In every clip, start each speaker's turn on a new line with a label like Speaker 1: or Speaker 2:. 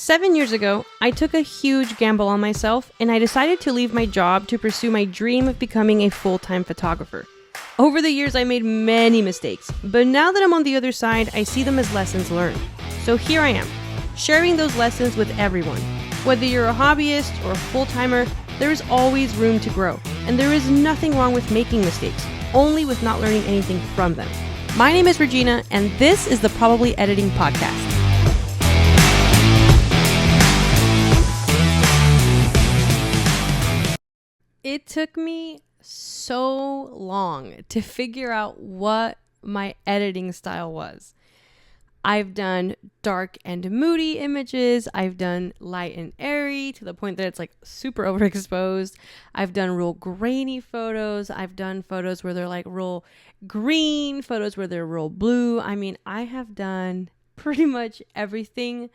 Speaker 1: 7 years ago, I took a huge gamble on myself and I decided to leave my job to pursue my dream of becoming a full-time photographer. Over the years, I made many mistakes, but now that I'm on the other side, I see them as lessons learned. So here I am, sharing those lessons with everyone. Whether you're a hobbyist or a full-timer, there is always room to grow, and there is nothing wrong with making mistakes, only with not learning anything from them. My name is Regina, and this is the Probably Editing Podcast. It took me so long to figure out what my editing style was. I've done dark and moody images. I've done light and airy to the point that it's like super overexposed. I've done real grainy photos. I've done photos where they're like real green, photos where they're real blue. I mean, I have done pretty much everything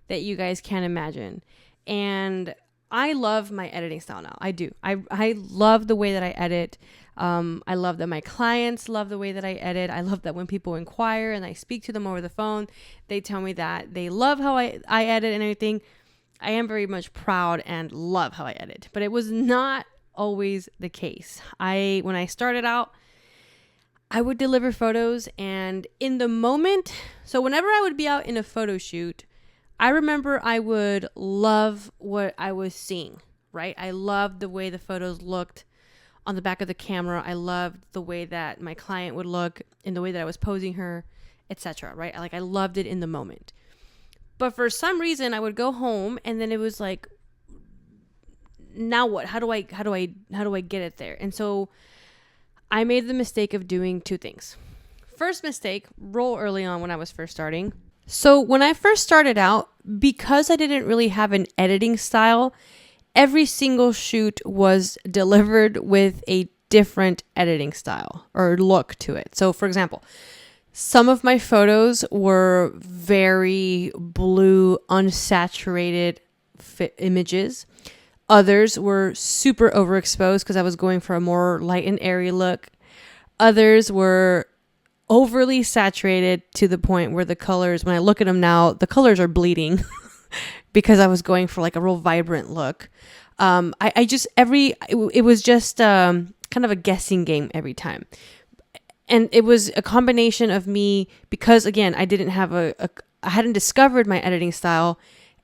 Speaker 1: that you guys can imagine. And I love my editing style now. I do. I love the way that I edit. I love that my clients love the way that I edit. I love that when people inquire and I speak to them over the phone, they tell me that they love how I edit and everything. I am very much proud and love how I edit, but it was not always the case. When I started out, I would deliver photos and in the moment, so whenever I would be out in a photo shoot, I remember I would love what I was seeing, right? I loved the way the photos looked on the back of the camera. I loved the way that my client would look in the way that I was posing her, etc., right? I loved it in the moment. But for some reason, I would go home and then it was like, now what? How do I get it there? And so I made the mistake of doing two things. First mistake, real early on when I was first starting. So when I first started out, because I didn't really have an editing style, every single shoot was delivered with a different editing style or look to it. So for example, some of my photos were very blue, unsaturated images. Others were super overexposed because I was going for a more light and airy look. Others were overly saturated to the point where the colors, when I look at them now, the colors are bleeding because I was going for like a real vibrant look. It was just kind of a guessing game every time. And it was a combination of me, because again, I hadn't discovered my editing style.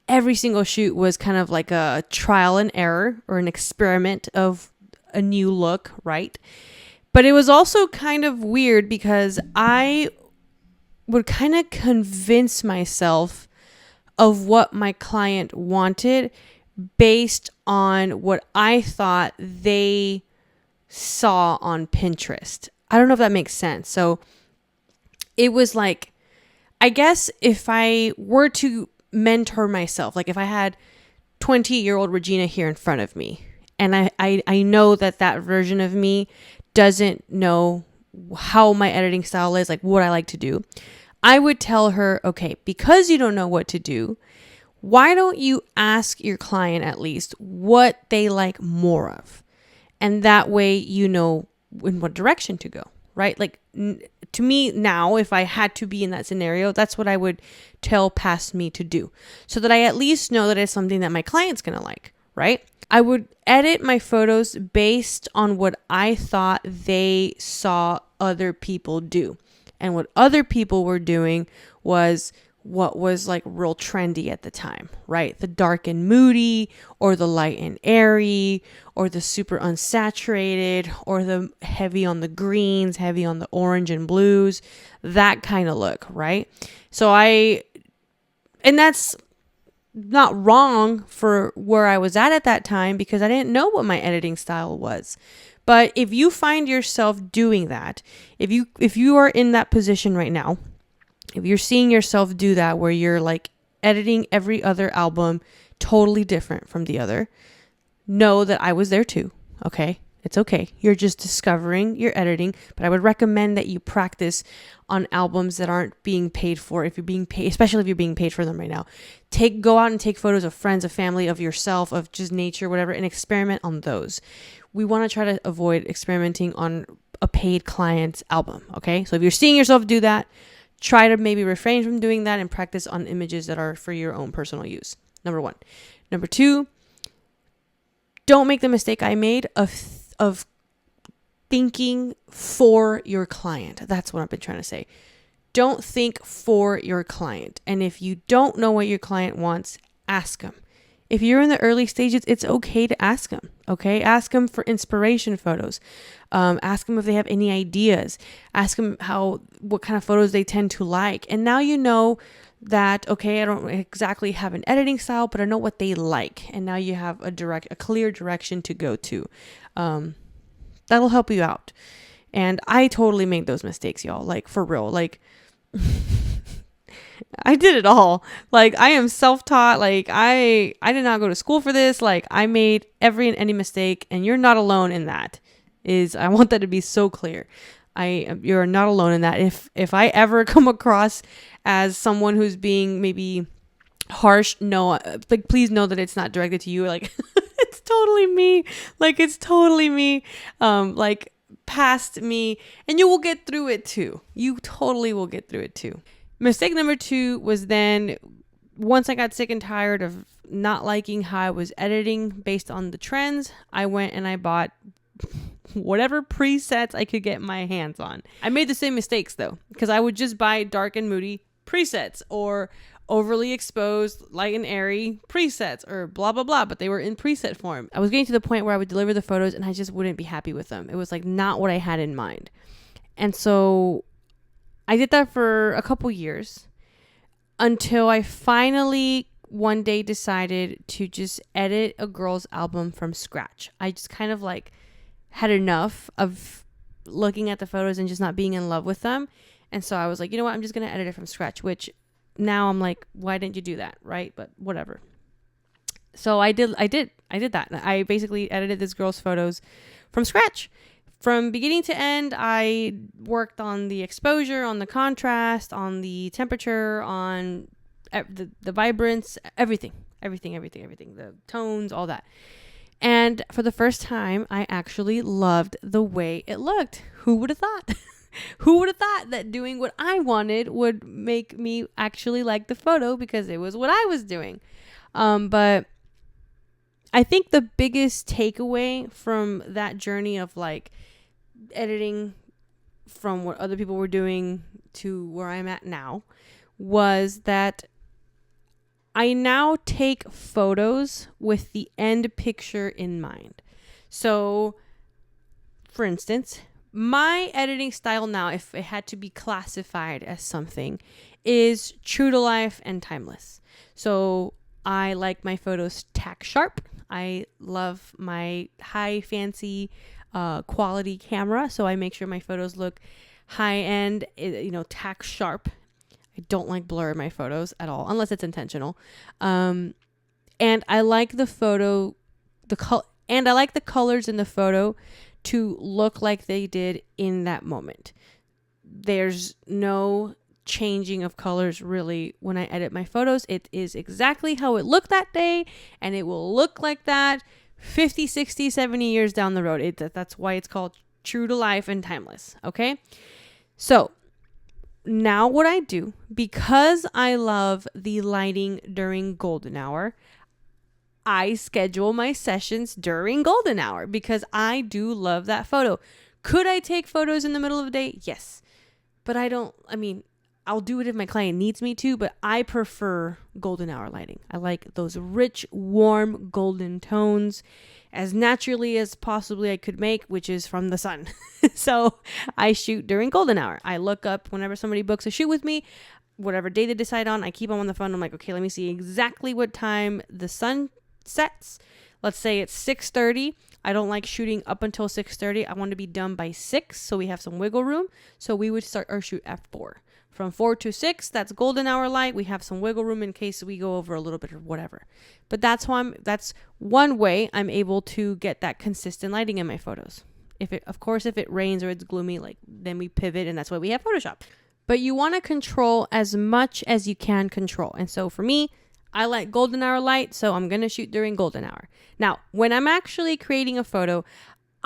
Speaker 1: Every single shoot was kind of like a trial and error or an experiment of a new look, right? But it was also kind of weird because I would kind of convince myself of what my client wanted based on what I thought they saw on Pinterest. I don't know if that makes sense. So it was like, I guess if I were to mentor myself, like if I had 20-year-old Regina here in front of me, and I know that version of me doesn't know how my editing style is, like what I like to do, I would tell her, okay, because you don't know what to do, why don't you ask your client at least what they like more of? And that way you know in what direction to go, right? Like to me now, if I had to be in that scenario, that's what I would tell past me to do, so that I at least know that it's something that my client's going to like, right? I would edit my photos based on what I thought they saw other people do. And what other people were doing was what was like real trendy at the time, right? The dark and moody, or the light and airy, or the super unsaturated, or the heavy on the greens, heavy on the orange and blues, that kind of look, right? And that's not wrong for where I was at that time, because I didn't know what my editing style was. But if you find yourself doing that, if you are in that position right now, if you're seeing yourself do that, where you're like editing every other album totally different from the other, know that I was there too. Okay. It's okay. You're just discovering your editing, but I would recommend that you practice on albums that aren't being paid for. If you're being paid, especially if you're being paid for them right now, go out and take photos of friends, of family, of yourself, of just nature, whatever, and experiment on those. We want to try to avoid experimenting on a paid client's album. Okay. So if you're seeing yourself do that, try to maybe refrain from doing that and practice on images that are for your own personal use. Number 1. Number 2, don't make the mistake I made of thinking for your client. That's what I've been trying to say. Don't think for your client. And if you don't know what your client wants, ask them. If you're in the early stages, it's okay to ask them. Okay. Ask them for inspiration photos. Ask them if they have any ideas. Ask them what kind of photos they tend to like. And now you know that, okay, I don't exactly have an editing style, but I know what they like. And now you have a clear direction to go to. That'll help you out. And I totally made those mistakes, y'all. Like, for real. Like, I did it all. Like, I am self-taught. Like, I did not go to school for this. Like, I made every and any mistake, and you're not alone in that. I want that to be so clear. You're not alone in that. If I ever come across as someone who's being maybe harsh, no, like, please know that it's not directed to you. Like, it's totally me. Like, it's totally me. Like, past me, and you will get through it too. You totally will get through it too. Mistake number 2 was then, once I got sick and tired of not liking how I was editing based on the trends, I went and I bought whatever presets I could get my hands on. I made the same mistakes though, because I would just buy dark and moody presets or overly exposed, light and airy presets or blah, blah, blah, but they were in preset form. I was getting to the point where I would deliver the photos and I just wouldn't be happy with them. It was like not what I had in mind. And so I did that for a couple years until I finally one day decided to just edit a girl's album from scratch. I just kind of like had enough of looking at the photos and just not being in love with them. And so I was like, you know what? I'm just going to edit it from scratch, which now I'm like, why didn't you do that? Right. But whatever. So I did that. I basically edited this girl's photos from scratch. From beginning to end, I worked on the exposure, on the contrast, on the temperature, on the vibrance, everything, the tones, all that. And for the first time, I actually loved the way it looked. Who would have thought? Who would have thought that doing what I wanted would make me actually like the photo because it was what I was doing? But I think the biggest takeaway from that journey of like editing from what other people were doing to where I'm at now was that I now take photos with the end picture in mind. So, for instance, my editing style now, if it had to be classified as something, is true to life and timeless. So I like my photos tack sharp. I love my high fancy quality camera. So I make sure my photos look high end, tack sharp. I don't like blur in my photos at all, unless it's intentional. And I like the colors in the photo to look like they did in that moment. There's no changing of colors really when I edit my photos. It is exactly how it looked that day, and it will look like that 50, 60, 70 years down the road. That's why it's called true to life and timeless. Okay. So now what I do, because I love the lighting during golden hour, I schedule my sessions during golden hour because I do love that photo. Could I take photos in the middle of the day? Yes. But I'll do it if my client needs me to, but I prefer golden hour lighting. I like those rich, warm, golden tones as naturally as possibly I could make, which is from the sun. So I shoot during golden hour. I look up whenever somebody books a shoot with me, whatever day they decide on, I keep them on the phone. I'm like, okay, let me see exactly what time the sun sets. Let's say it's 6:30. I don't like shooting up until 6:30. I want to be done by 6, so we have some wiggle room. So we would start our shoot at 4. From 4 to 6, that's golden hour light. We have some wiggle room in case we go over a little bit or whatever. But that's one way I'm able to get that consistent lighting in my photos. If it rains or it's gloomy, then we pivot, and that's why we have Photoshop. But you want to control as much as you can control. And so for me, I like golden hour light, so I'm going to shoot during golden hour. Now, when I'm actually creating a photo,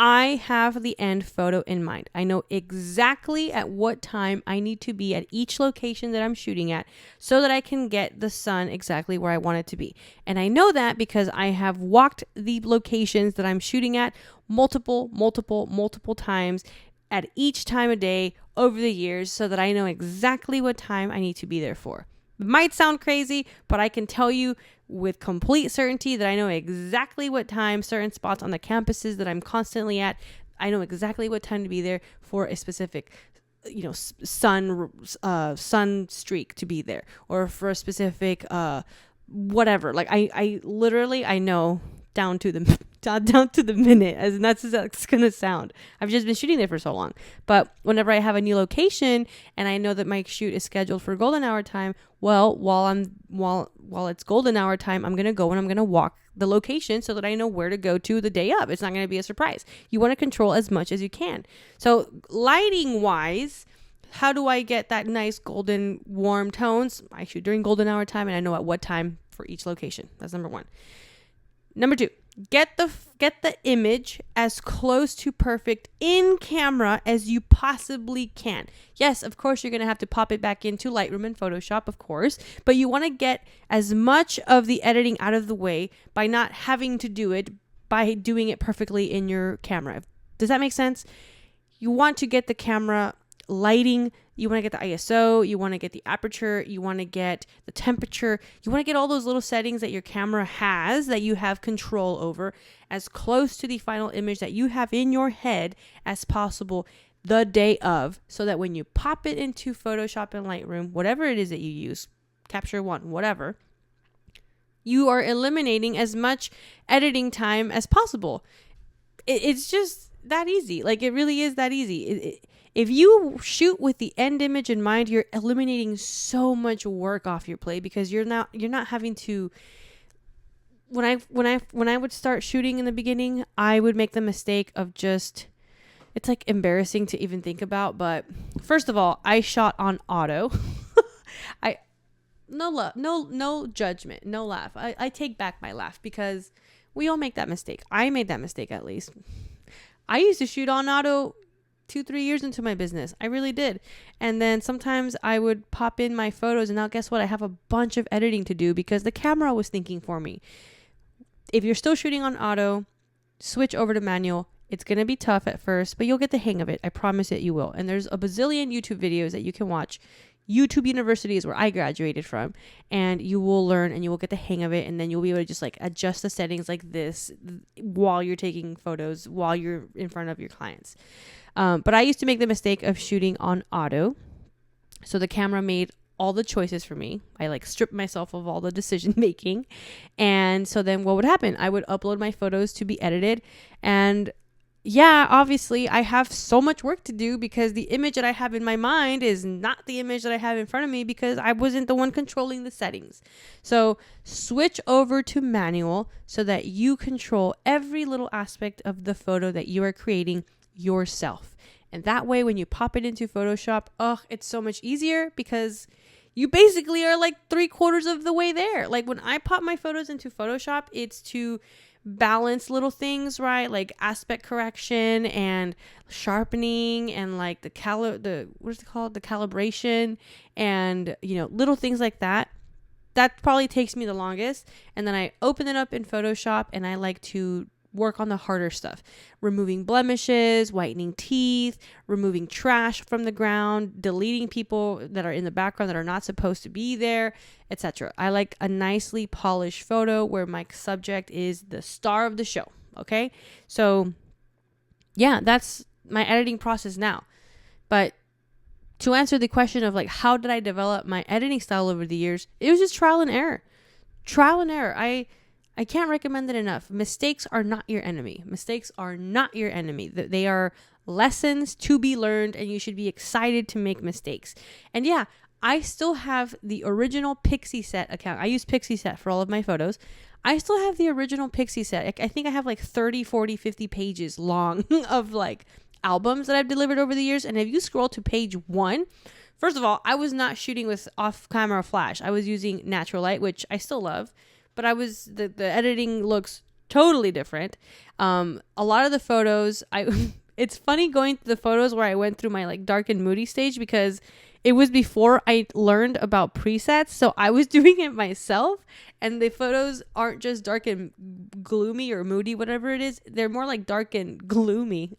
Speaker 1: I have the end photo in mind. I know exactly at what time I need to be at each location that I'm shooting at so that I can get the sun exactly where I want it to be. And I know that because I have walked the locations that I'm shooting at multiple times at each time of day over the years so that I know exactly what time I need to be there for. It might sound crazy, but I can tell you with complete certainty that I know exactly what time certain spots on the campuses that I'm constantly at, I know exactly what time to be there for a specific, sun streak to be there, or for a specific, whatever. Like I literally, I know down to the down to the minute, as nuts as that's gonna sound. I've just been shooting there for so long. But whenever I have a new location and I know that my shoot is scheduled for golden hour time, well, while it's golden hour time, I'm gonna go and I'm gonna walk the location so that I know where to go to the day of. It's not gonna be a surprise. You want to control as much as you can. So lighting wise, how do I get that nice golden warm tones? I shoot during golden hour time and I know at what time for each location. That's number one. Number two, get the image as close to perfect in camera as you possibly can. Yes, of course, you're going to have to pop it back into Lightroom and Photoshop, of course, but you want to get as much of the editing out of the way by not having to do it, by doing it perfectly in your camera. Does that make sense? You want to get the camera lighting, you want to get the ISO, you want to get the aperture, you want to get the temperature, you want to get all those little settings that your camera has that you have control over as close to the final image that you have in your head as possible the day of, so that when you pop it into Photoshop and Lightroom, whatever it is that you use, Capture One, whatever, you are eliminating as much editing time as possible. It's just that easy. Like, it really is that easy. If you shoot with the end image in mind, you're eliminating so much work off your plate because you're not having to. When I would start shooting in the beginning, I would make the mistake of just, it's like embarrassing to even think about, but first of all, I shot on auto. No judgment, no laugh. I take back my laugh because we all make that mistake. I made that mistake, at least. I used to shoot on auto 2-3 years into my business. I really did. And then sometimes I would pop in my photos and now guess what? I have a bunch of editing to do because the camera was thinking for me. If you're still shooting on auto, switch over to manual. It's going to be tough at first, but you'll get the hang of it. I promise it, you will. And there's a bazillion YouTube videos that you can watch. YouTube University is where I graduated from, and you will learn and you will get the hang of it, and then you'll be able to just like adjust the settings like this while you're taking photos, while you're in front of your clients. But I used to make the mistake of shooting on auto. So the camera made all the choices for me. I like stripped myself of all the decision making. And so then what would happen? I would upload my photos to be edited. And yeah, obviously I have so much work to do because the image that I have in my mind is not the image that I have in front of me because I wasn't the one controlling the settings. So switch over to manual so that you control every little aspect of the photo that you are creating yourself. And that way, when you pop it into Photoshop, it's so much easier because you basically are like 3/4 of the way there. Like when I pop my photos into Photoshop, it's to balance little things, right? Like aspect correction and sharpening and like the calibration and, little things like that. That probably takes me the longest. And then I open it up in Photoshop and I like to work on the harder stuff, removing blemishes, whitening teeth, removing trash from the ground, deleting people that are in the background that are not supposed to be there, etc. I like a nicely polished photo where my subject is the star of the show. Okay. So yeah, that's my editing process now. But to answer the question of like, how did I develop my editing style over the years? It was just trial and error. I can't recommend it enough. Mistakes are not your enemy. They are lessons to be learned, and you should be excited to make mistakes. And yeah, I still have the original Pixieset account. I use Pixieset for all of my photos. I still have the original Pixieset. I think I have like 30, 40, 50 pages long of like albums that I've delivered over the years. And if you scroll to page 1, first of all, I was not shooting with off-camera flash. I was using natural light, which I still love. But the editing looks totally different. A lot of the photos, it's funny going through the photos where I went through my like dark and moody stage, because it was before I learned about presets. So I was doing it myself, and the photos aren't just dark and gloomy or moody, whatever it is. They're more like dark and gloomy.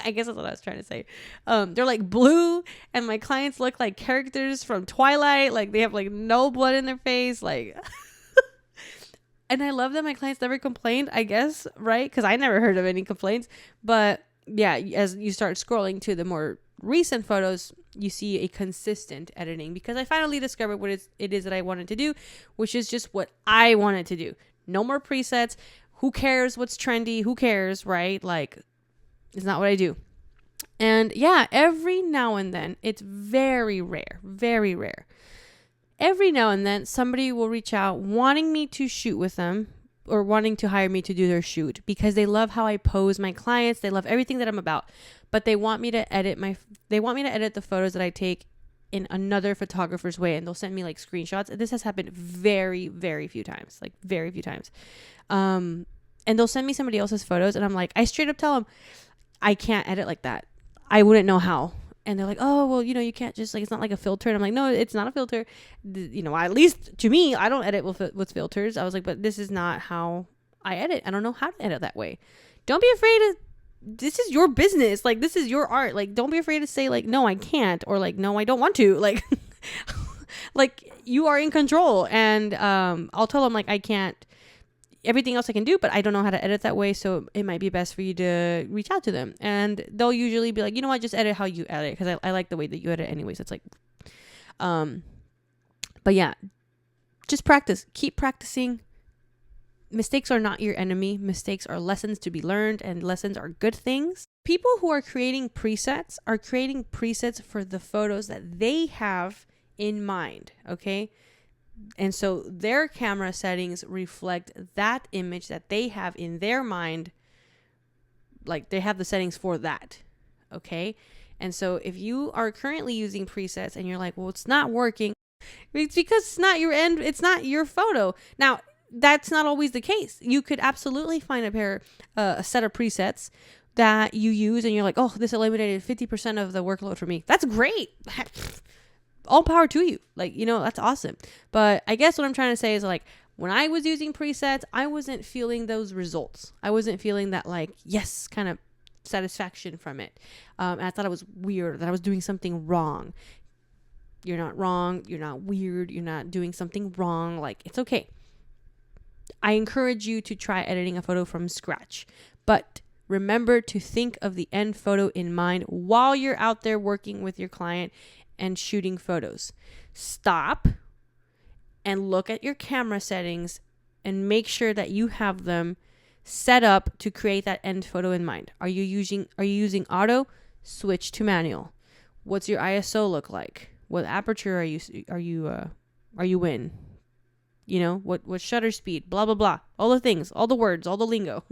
Speaker 1: I guess that's what I was trying to say. They're like blue, and my clients look like characters from Twilight. Like they have like no blood in their face. Like, and I love that my clients never complained, I guess, right? Because I never heard of any complaints. But yeah, as you start scrolling to the more recent photos, you see a consistent editing, because I finally discovered what it is that I wanted to do, which is just what I wanted to do. No more presets. Who cares what's trendy? Who cares, right? Like, it's not what I do. And yeah, every now and then, it's very rare, very rare. Every now and then, somebody will reach out wanting me to shoot with them, or wanting to hire me to do their shoot, because they love how I pose my clients. They love everything that I'm about, but they want me to edit the photos that I take in another photographer's way. And they'll send me like screenshots. This has happened very, very few times, like very few times. And they'll send me somebody else's photos, and I'm like, I straight up tell them, I can't edit like that. I wouldn't know how. And they're like, oh, well, you can't just like, it's not like a filter. And I'm like, no, it's not a filter. At least to me, I don't edit with filters. I was like, but this is not how I edit. I don't know how to edit that way. Don't be afraid to, this is your business. Like, this is your art. Like, don't be afraid to say like, no, I can't. Or like, no, I don't want to. Like, like you are in control. And I'll tell them like, I can't. Everything else I can do, but I don't know how to edit that way. So it might be best for you to reach out to them. And they'll usually be like, you know what, just edit how you edit. Cause I like the way that you edit anyways. It's like, but yeah, just practice, keep practicing. Mistakes are not your enemy. Mistakes are lessons to be learned, and lessons are good things. People who are creating presets are creating presets for the photos that they have in mind. Okay. And so their camera settings reflect that image that they have in their mind. Like they have the settings for that. Okay. And so if you are currently using presets and you're like, well, it's not working, it's because it's not your end. It's not your photo. Now, that's not always the case. You could absolutely find a set of presets that you use and you're like, oh, this eliminated 50% of the workload for me. That's great. All power to you. Like, that's awesome. But I guess what I'm trying to say is like, when I was using presets, I wasn't feeling those results. I wasn't feeling that like, yes, kind of satisfaction from it. And I thought it was weird, that I was doing something wrong. You're not wrong. You're not weird. You're not doing something wrong. Like, it's okay. I encourage you to try editing a photo from scratch, but remember to think of the end photo in mind while you're out there working with your client and shooting photos. Stop and look at your camera settings and make sure that you have them set up to create that end photo in mind. Are you using auto? Switch to manual. What's your ISO look like? What aperture are you in? What shutter speed, blah, blah, blah. All the things, all the words, all the lingo.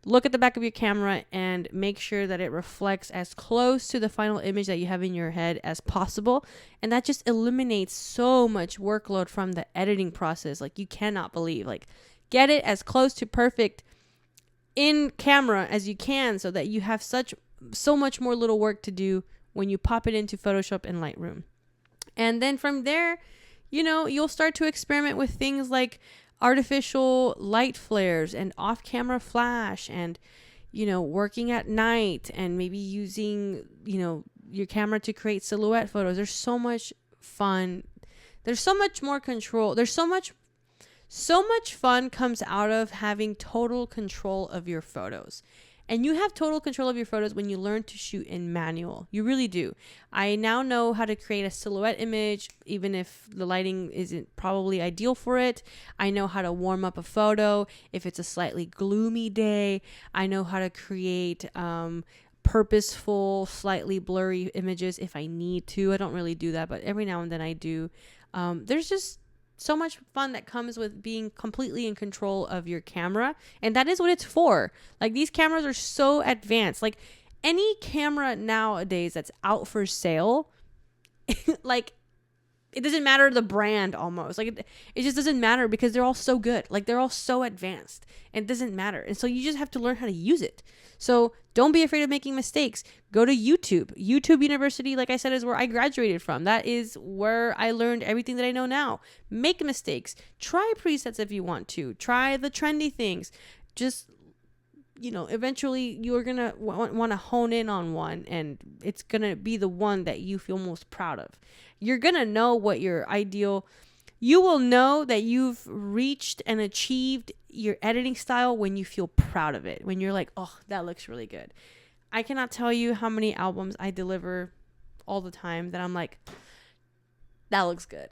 Speaker 1: Look at the back of your camera and make sure that it reflects as close to the final image that you have in your head as possible. And that just eliminates so much workload from the editing process. Like, you cannot believe, like, get it as close to perfect in camera as you can, so that you have so much more little work to do when you pop it into Photoshop and Lightroom. And then from there, you'll start to experiment with things like artificial light flares and off-camera flash, and working at night, and maybe using your camera to create silhouette photos. There's so much fun. There's so much more control. There's so much fun comes out of having total control of your photos. And you have total control of your photos when you learn to shoot in manual. You really do. I now know how to create a silhouette image, even if the lighting isn't probably ideal for it. I know how to warm up a photo if it's a slightly gloomy day. I know how to create purposeful, slightly blurry images if I need to. I don't really do that, but every now and then I do. There's just so much fun that comes with being completely in control of your camera. And that is what it's for. Like, these cameras are so advanced. Like, any camera nowadays that's out for sale, like, it doesn't matter the brand almost. Like it just doesn't matter because they're all so good. Like they're all so advanced and it doesn't matter. And so you just have to learn how to use it. So don't be afraid of making mistakes. Go to YouTube. YouTube University, like I said, is where I graduated from. That is where I learned everything that I know now. Make mistakes. Try presets if you want to. Try the trendy things. Just, eventually you're going to want to hone in on one, and it's going to be the one that you feel most proud of. You're going to know what your ideal, you will know that you've reached and achieved your editing style when you feel proud of it. When you're like, oh, that looks really good. I cannot tell you how many albums I deliver all the time that I'm like, that looks good.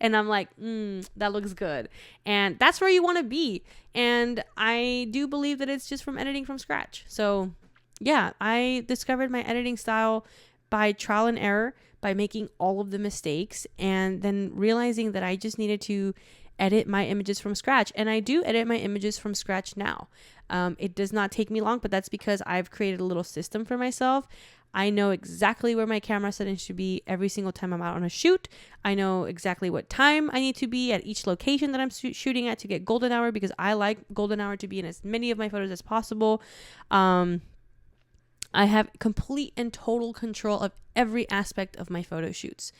Speaker 1: And I'm like, that looks good. And that's where you want to be. And I do believe that it's just from editing from scratch. So yeah, I discovered my editing style by trial and error, by making all of the mistakes, and then realizing that I just needed to edit my images from scratch. And I do edit my images from scratch now. It does not take me long, but that's because I've created a little system for myself. I know exactly where my camera settings should be every single time I'm out on a shoot. I know exactly what time I need to be at each location that I'm shooting at to get golden hour, because I like golden hour to be in as many of my photos as possible. I have complete and total control of every aspect of my photo shoots.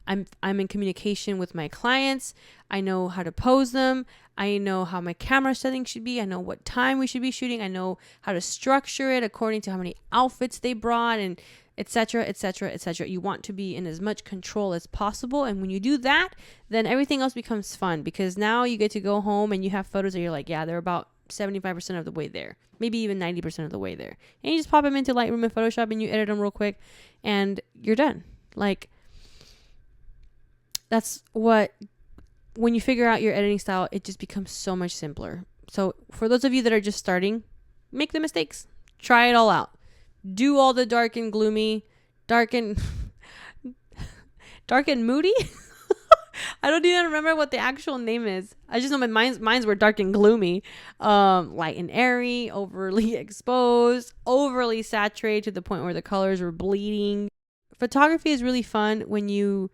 Speaker 1: I'm in communication with my clients. I know how to pose them. I know how my camera settings should be. I know what time we should be shooting. I know how to structure it according to how many outfits they brought, and etc., etc., etc. You want to be in as much control as possible. And when you do that, then everything else becomes fun, because now you get to go home and you have photos that you're like, yeah, they're about 75% of the way there, maybe even 90% of the way there. And you just pop them into Lightroom and Photoshop and you edit them real quick and you're done. Like, that's what, when you figure out your editing style, it just becomes so much simpler. So for those of you that are just starting, make the mistakes. Try it all out. Do all the dark and gloomy, dark and moody. I don't even remember what the actual name is. I just know mine's were dark and gloomy, light and airy, overly exposed, overly saturated to the point where the colors were bleeding. Photography is really fun when you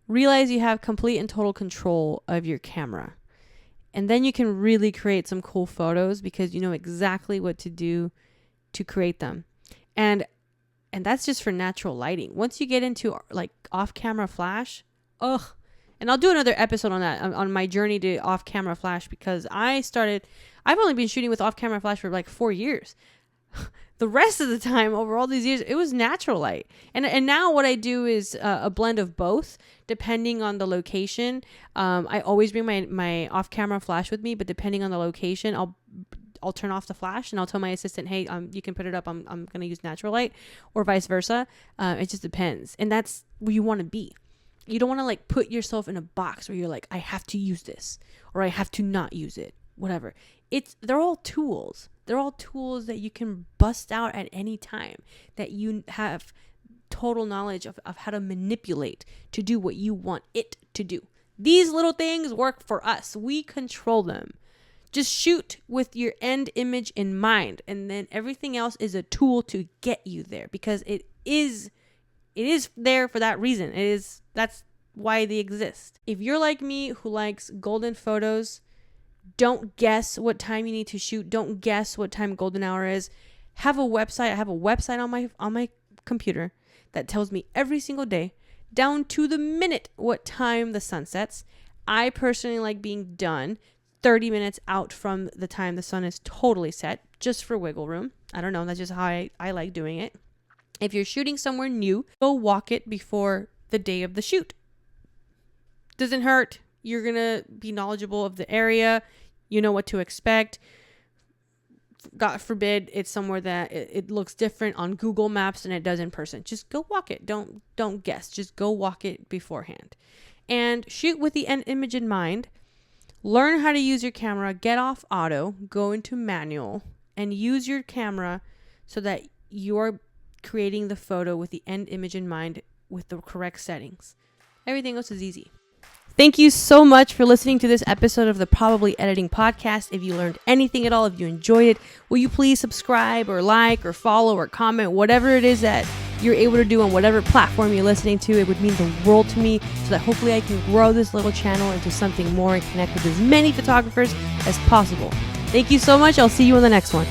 Speaker 1: realize you have complete and total control of your camera. And then you can really create some cool photos because you know exactly what to do to create them. And that's just for natural lighting. Once you get into like off-camera flash, and I'll do another episode on that, on my journey to off-camera flash, because I've only been shooting with off-camera flash for like 4 years. The rest of the time, over all these years, it was natural light. And now what I do is a blend of both, depending on the location. I always bring my off-camera flash with me, but depending on the location, I'll turn off the flash and I'll tell my assistant, hey, you can put it up. I'm going to use natural light, or vice versa. It just depends. And that's where you want to be. You don't want to like put yourself in a box where you're like, I have to use this or I have to not use it, whatever. They're all tools. They're all tools that you can bust out at any time, that you have total knowledge of how to manipulate to do what you want it to do. These little things work for us. We control them. Just shoot with your end image in mind, and then everything else is a tool to get you there, because it is there for that reason. That's why they exist. If you're like me who likes golden photos, don't guess what time you need to shoot. Don't guess what time golden hour is. Have a website. I have a website on my computer that tells me every single day, down to the minute, what time the sun sets. I personally like being done 30 minutes out from the time the sun is totally set, just for wiggle room. I don't know. That's just how I like doing it. If you're shooting somewhere new, go walk it before the day of the shoot. Doesn't hurt. You're going to be knowledgeable of the area. You know what to expect. God forbid it's somewhere that it looks different on Google Maps than it does in person. Just go walk it. Don't guess. Just go walk it beforehand. And shoot with the end image in mind. Learn how to use your camera. Get off auto. Go into manual. And use your camera so that you're creating the photo with the end image in mind with the correct settings. Everything else is easy. Thank you so much for listening to this episode of the Probably Editing Podcast. If you learned anything at all, if you enjoyed it, will you please subscribe or like or follow or comment, whatever it is that you're able to do on whatever platform you're listening to. It would mean the world to me, so that hopefully I can grow this little channel into something more and connect with as many photographers as possible. Thank you so much. I'll see you on the next one.